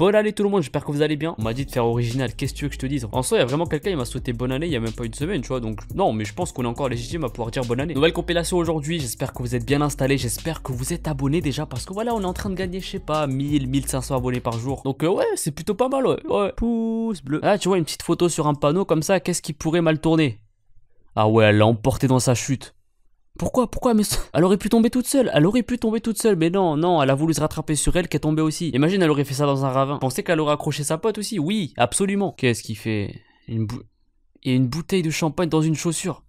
Bonne année tout le monde, j'espère que vous allez bien. On m'a dit de faire original, qu'est-ce que tu veux que je te dise? En soi, il y a vraiment quelqu'un, il m'a souhaité bonne année il y a même pas une semaine, tu vois. Donc non, mais je pense qu'on est encore légitime à pouvoir dire bonne année. Nouvelle compilation aujourd'hui, j'espère que vous êtes bien installés, j'espère que vous êtes abonnés déjà parce que voilà, on est en train de gagner, je sais pas, 1000, 1500 abonnés par jour. Donc ouais, c'est plutôt pas mal, ouais. Pouce bleu. Ah, tu vois une petite photo sur un panneau comme ça, qu'est-ce qui pourrait mal tourner? Ah ouais, elle l'a emporté dans sa chute. Pourquoi mais elle aurait pu tomber toute seule. Mais non, elle a voulu se rattraper sur elle qui est tombée aussi. Imagine, elle aurait fait ça dans un ravin. Pensez qu'elle aurait accroché sa pote aussi? Oui, absolument. Qu'est-ce qu'il fait? Il y a une bouteille de champagne dans une chaussure.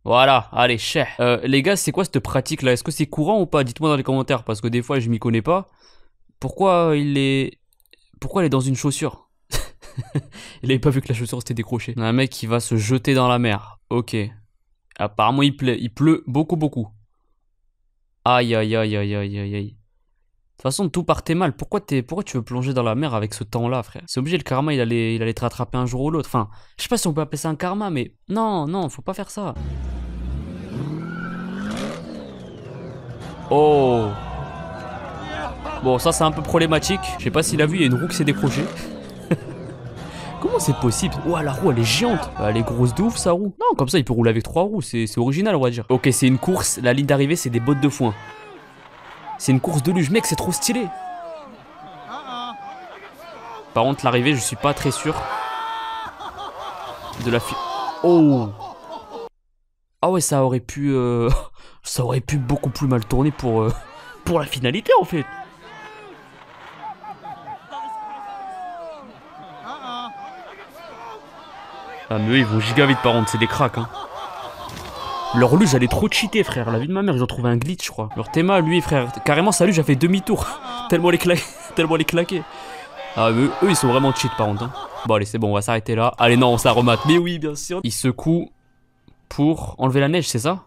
Voilà, allez, cher. Les gars, c'est quoi cette pratique là? Est-ce que c'est courant ou pas? Dites-moi dans les commentaires parce que des fois je m'y connais pas. Pourquoi elle est dans une chaussure? Il avait pas vu que la chaussure s'était décrochée. Un mec qui va se jeter dans la mer. Ok. Apparemment il pleut beaucoup. Aïe. De toute façon tout partait mal. Pourquoi tu veux plonger dans la mer avec ce temps là, frère? C'est obligé, le karma il allait te rattraper un jour ou l'autre. Enfin, je sais pas si on peut appeler ça un karma, mais non, faut pas faire ça. Oh. Bon, ça c'est un peu problématique. Je sais pas s'il a vu, il y a une roue qui s'est décrochée. Comment c'est possible? Ouah, la roue elle est géante. Elle est grosse de ouf sa roue. Non, comme ça il peut rouler avec 3 roues. C'est original, on va dire. Ok, c'est une course. La ligne d'arrivée c'est des bottes de foin. C'est une course de luge. Mec, c'est trop stylé. Par contre, l'arrivée, je suis pas très sûr de la Oh. Ah ouais, ça aurait pu ça aurait pu beaucoup plus mal tourner pour la finalité en fait. Ah mais eux ils vont giga vite par contre, c'est des cracks hein. Leur luge elle est trop cheatée frère, la vie de ma mère ils ont trouvé un glitch je crois. Leur Théma lui frère, carrément sa luge a fait demi-tour. Tellement les claquer. Ah eux ils sont vraiment cheat par contre hein. Bon allez c'est bon, on va s'arrêter là. Allez non on se la remate, mais oui bien sûr. Ils secouent pour enlever la neige, c'est ça?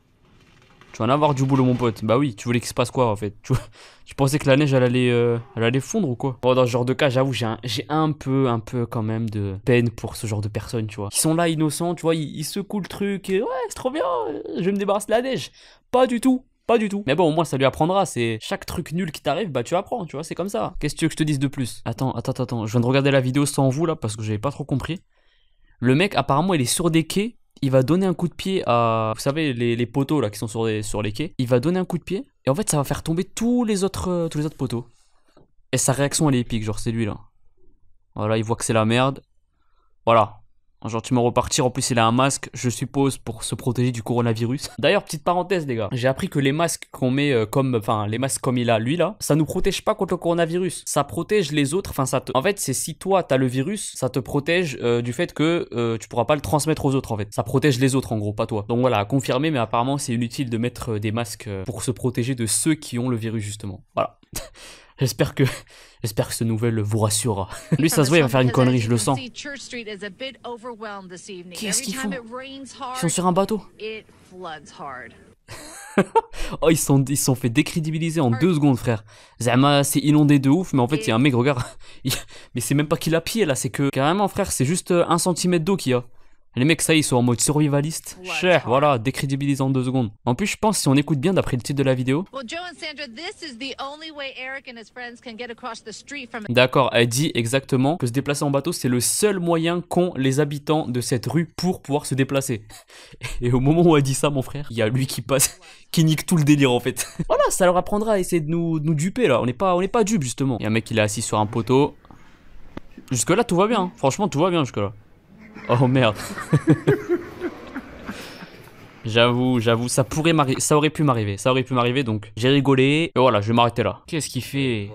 Tu vas en avoir du boulot mon pote. Bah oui, tu voulais qu'il se passe quoi en fait? Tu pensais que la neige elle allait fondre ou quoi? Bon dans ce genre de cas j'avoue j'ai un peu quand même de peine pour ce genre de personnes, tu vois. Ils sont là innocents, tu vois, ils secouent le truc et ouais c'est trop bien, je vais me débarrasser de la neige. Pas du tout. Mais bon, au moins ça lui apprendra, c'est chaque truc nul qui t'arrive, bah tu apprends, tu vois, c'est comme ça. Qu'est-ce que tu veux que je te dise de plus? Attends, je viens de regarder la vidéo sans vous là parce que j'avais pas trop compris. Le mec apparemment il est sur des quais. Il va donner un coup de pied à... Vous savez, les poteaux là qui sont sur les quais. Il va donner un coup de pied. Et en fait, ça va faire tomber tous les autres poteaux. Et sa réaction, elle est épique. Genre, c'est lui là. Voilà, il voit que c'est la merde. Voilà. Genre, tu m'en repartir. En plus, il a un masque, je suppose, pour se protéger du coronavirus. D'ailleurs, petite parenthèse, les gars. J'ai appris que les masques qu'on met les masques comme il a, lui là, ça nous protège pas contre le coronavirus. Ça protège les autres. Enfin, en fait, c'est si toi, t'as le virus, ça te protège du fait que tu pourras pas le transmettre aux autres, en fait. Ça protège les autres, en gros, pas toi. Donc voilà, à confirmer, mais apparemment, c'est inutile de mettre des masques pour se protéger de ceux qui ont le virus, justement. Voilà. J'espère que ce nouvel vous rassurera. Lui, ça se voit, il va faire une connerie, je le sens. Qu'est-ce qu'ils font? Ils sont sur un bateau. Oh, ils se sont fait décrédibiliser en 2 secondes, frère. Zama, c'est inondé de ouf, mais en fait, il y a un mec, regarde. Mais c'est même pas qu'il a pied, là, c'est que... Carrément, frère, c'est juste 1 centimètre d'eau qu'il y a. Les mecs, ça y est, ils sont en mode survivaliste. Cher, voilà, décrédibilisant en 2 secondes. En plus, je pense, si on écoute bien d'après le titre de la vidéo... D'accord, elle dit exactement que se déplacer en bateau, c'est le seul moyen qu'ont les habitants de cette rue pour pouvoir se déplacer. Et au moment où elle dit ça, mon frère, il y a lui qui passe, qui nique tout le délire, en fait. Voilà, ça leur apprendra à essayer de nous duper, là. On n'est pas dupes, justement. Il y a un mec, il est assis sur un poteau. Jusque-là, tout va bien. Franchement, tout va bien jusque-là. Oh merde. J'avoue, ça aurait pu m'arriver, donc j'ai rigolé. Et voilà, je vais m'arrêter là. Qu'est-ce qu'il fait?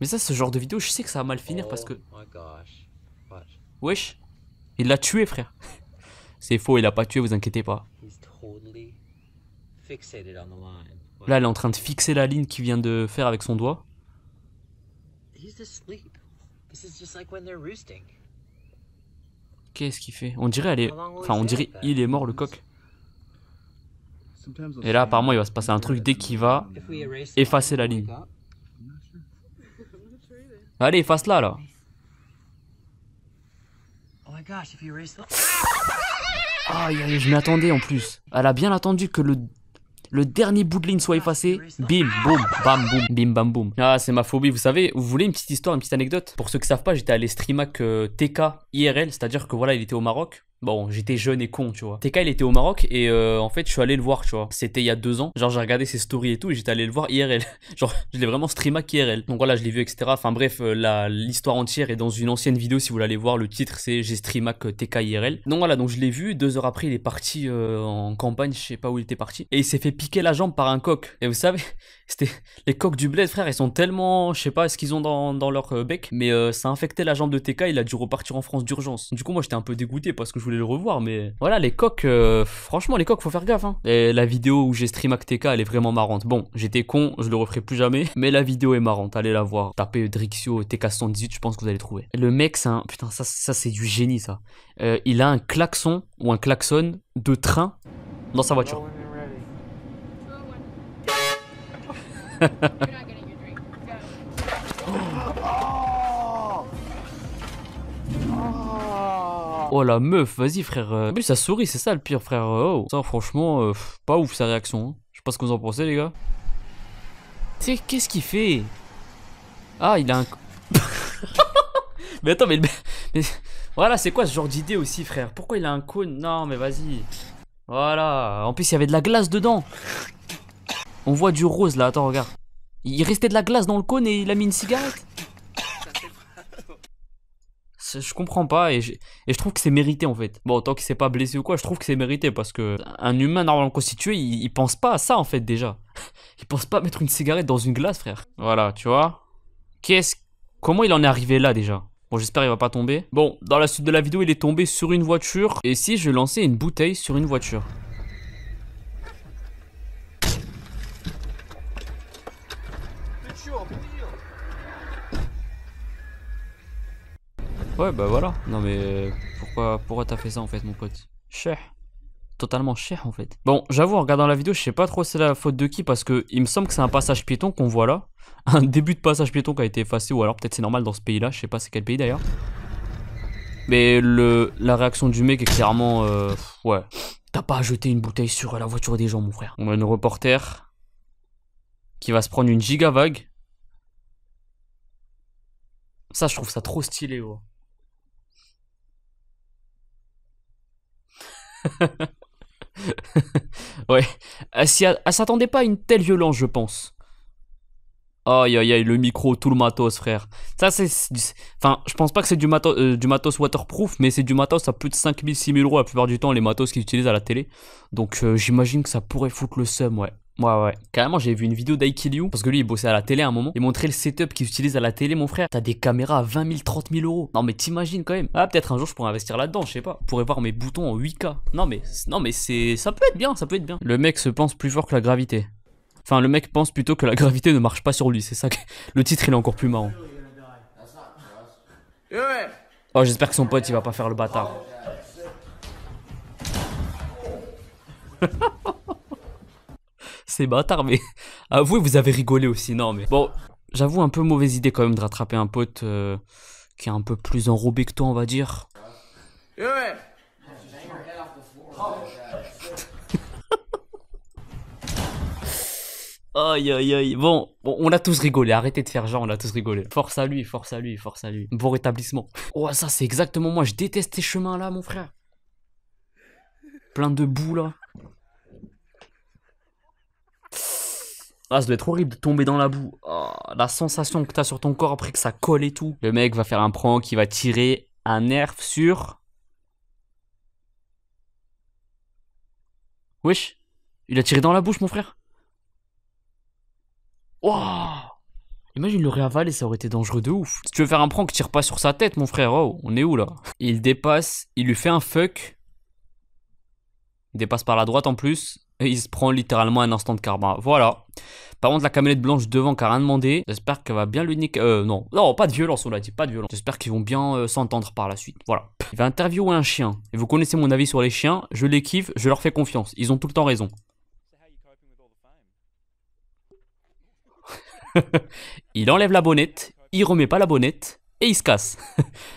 Mais ça, ce genre de vidéo, je sais que ça va mal finir parce que... Wesh, il l'a tué, frère. C'est faux, il a pas tué, vous inquiétez pas. Là, elle est en train de fixer la ligne qu'il vient de faire avec son doigt. Qu'est-ce qu'il fait? On dirait il est mort le coq. Et là apparemment il va se passer un truc dès qu'il va effacer la ligne. Allez, efface-la là. Aïe, je m'y attendais en plus. Elle a bien attendu que le dernier bout de ligne soit effacé, bim, boum, bam, boum, bim, bam, boum. Ah, c'est ma phobie, vous savez, vous voulez une petite histoire, une petite anecdote? Pour ceux qui savent pas, j'étais allé streamac TK IRL, c'est-à-dire que voilà, il était au Maroc. Bon, j'étais jeune et con, tu vois. TK, il était au Maroc et en fait, je suis allé le voir, tu vois. C'était il y a 2 ans. Genre, j'ai regardé ses stories et tout et j'étais allé le voir IRL. Genre, je l'ai vraiment streamac IRL. Donc voilà, je l'ai vu, etc. Enfin bref, l'histoire entière est dans une ancienne vidéo si vous voulez aller voir. Le titre, c'est j'ai streamac TK IRL. Donc voilà, donc je l'ai vu. 2 heures après, il est parti en campagne, je sais pas où il était parti. Et il s'est fait piquer la jambe par un coq. Et vous savez, c'était les coqs du bled, frère, ils sont tellement, je sais pas ce qu'ils ont dans leur bec, mais ça a infecté la jambe de TK, il a dû repartir en France d'urgence. Du coup, moi j'étais un peu dégoûté parce que je voulais le revoir, mais voilà, les coqs, franchement, les coqs, faut faire gaffe, hein. Et la vidéo où j'ai stream avec TK, elle est vraiment marrante. Bon, j'étais con, je le referai plus jamais, mais la vidéo est marrante, allez la voir. Tapez Drixio TK78, je pense que vous allez trouver. Le mec, c'est un, putain, ça c'est du génie, ça. Il a un klaxon ou un klaxon de train dans sa voiture. Oh la meuf, vas-y frère. Mais ça sourit, c'est ça le pire frère. Oh, ça franchement, pas ouf sa réaction. Hein. Je sais pas ce que vous en pensez les gars. Tu sais, qu'est-ce qu'il fait? Ah, il a un... Mais attends, mais... Voilà, c'est quoi ce genre d'idée aussi frère? Pourquoi il a un cône? Non mais vas-y. Voilà, en plus il y avait de la glace dedans. On voit du rose là, attends regarde. Il restait de la glace dans le cône et il a mis une cigarette. Je comprends pas et je trouve que c'est mérité en fait. Bon, tant qu'il s'est pas blessé ou quoi, je trouve que c'est mérité parce que un humain normalement constitué, il pense pas à ça en fait déjà. Il pense pas à mettre une cigarette dans une glace, frère. Voilà, tu vois. Comment il en est arrivé là déjà? Bon, j'espère qu'il va pas tomber. Bon, dans la suite de la vidéo, il est tombé sur une voiture. Et si je lançais une bouteille sur une voiture? Ouais, bah voilà. Non mais pourquoi t'as fait ça en fait, mon pote? Cher. Totalement cher en fait. Bon, j'avoue, en regardant la vidéo, je sais pas trop c'est la faute de qui parce que il me semble que c'est un passage piéton qu'on voit là. Un début de passage piéton qui a été effacé ou alors peut-être c'est normal dans ce pays-là. Je sais pas c'est quel pays d'ailleurs. Mais la réaction du mec est clairement... ouais. T'as pas à jeter une bouteille sur la voiture des gens, mon frère. On a une reporter qui va se prendre une giga vague. Ça, je trouve ça trop stylé, ouais. Ouais. Elle s'attendait pas à une telle violence, je pense. Aïe aïe aïe, le micro, tout le matos, frère. Ça, c'est. Enfin, je pense pas que c'est du matos waterproof, mais c'est du matos à plus de 5000, 6000 euros la plupart du temps, les matos qu'ils utilisent à la télé. Donc, j'imagine que ça pourrait foutre le seum, ouais. Ouais. Carrément, j'ai vu une vidéo d'Aikiliu, parce que lui, il bossait à la télé à un moment. Il montrait le setup qu'ils utilisent à la télé, mon frère. T'as des caméras à 20 000, 30 000 euros. Non, mais t'imagines quand même. Ah, peut-être un jour, je pourrais investir là-dedans, je sais pas. Je pourrais voir mes boutons en 8K. Non, mais ça peut être bien, ça peut être bien. Le mec se pense plus fort que la gravité. Enfin, le mec pense plutôt que la gravité ne marche pas sur lui. C'est ça que... Le titre, il est encore plus marrant. Oh, j'espère que son pote, il va pas faire le bâtard. C'est bâtard, mais avouez, vous avez rigolé aussi. Non, mais bon, j'avoue, un peu mauvaise idée quand même de rattraper un pote qui est un peu plus enrobé que toi, on va dire. Aïe aïe aïe. Bon, on a tous rigolé. Arrêtez de faire genre, on a tous rigolé. Force à lui, force à lui, force à lui. Bon rétablissement. Oh, ça, c'est exactement moi. Je déteste ces chemins-là, mon frère. Plein de boue, là. Ah, ça doit être horrible de tomber dans la boue. Oh, la sensation que t'as sur ton corps après que ça colle et tout. Le mec va faire un prank qui va tirer un nerf sur... Wesh. Il a tiré dans la bouche, mon frère. Wow. Imagine, il l'aurait avalé, ça aurait été dangereux de ouf. Si tu veux faire un prank, tire pas sur sa tête, mon frère. Oh, on est où, là? Il dépasse, il lui fait un fuck. Il dépasse par la droite en plus. Et il se prend littéralement un instant de karma. Voilà. Par contre, la camionnette blanche devant qui a rien demandé. J'espère qu'elle va bien lui niquer. Non, pas de violence, on l'a dit, pas de violence. J'espère qu'ils vont bien s'entendre par la suite. Voilà. Il va interviewer un chien. Et vous connaissez mon avis sur les chiens. Je les kiffe, je leur fais confiance. Ils ont tout le temps raison. Il enlève la bonnette. Il remet pas la bonnette. Et il se casse.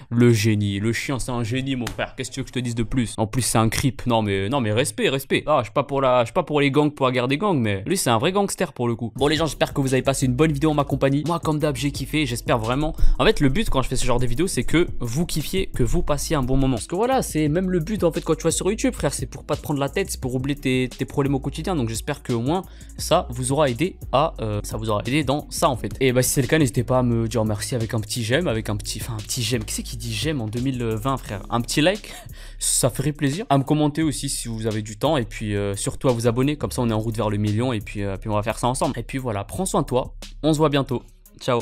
Le génie, le chien c'est un génie mon frère, qu'est-ce que tu veux que je te dise de plus? En plus c'est un creep, non mais respect, respect. Ah, je suis pas pour les gangs, pour la guerre des gangs, mais lui c'est un vrai gangster pour le coup. Bon les gens, j'espère que vous avez passé une bonne vidéo en ma compagnie. Moi comme d'hab j'ai kiffé, j'espère vraiment. En fait le but quand je fais ce genre de vidéos c'est que vous kiffiez, que vous passiez un bon moment. Parce que voilà, c'est même le but en fait quand tu vas sur YouTube frère, c'est pour pas te prendre la tête, c'est pour oublier tes problèmes au quotidien. Donc j'espère que au moins ça vous aura aidé à dans ça en fait. Et bah si c'est le cas, n'hésitez pas à me dire merci avec un petit j'aime, avec un petit j'aime. Qui c'est qui dit j'aime en 2020 frère? Un petit like, ça ferait plaisir. À me commenter aussi si vous avez du temps et puis surtout à vous abonner, comme ça on est en route vers le million et puis on va faire ça ensemble. Et puis voilà, prends soin de toi, on se voit bientôt. Ciao.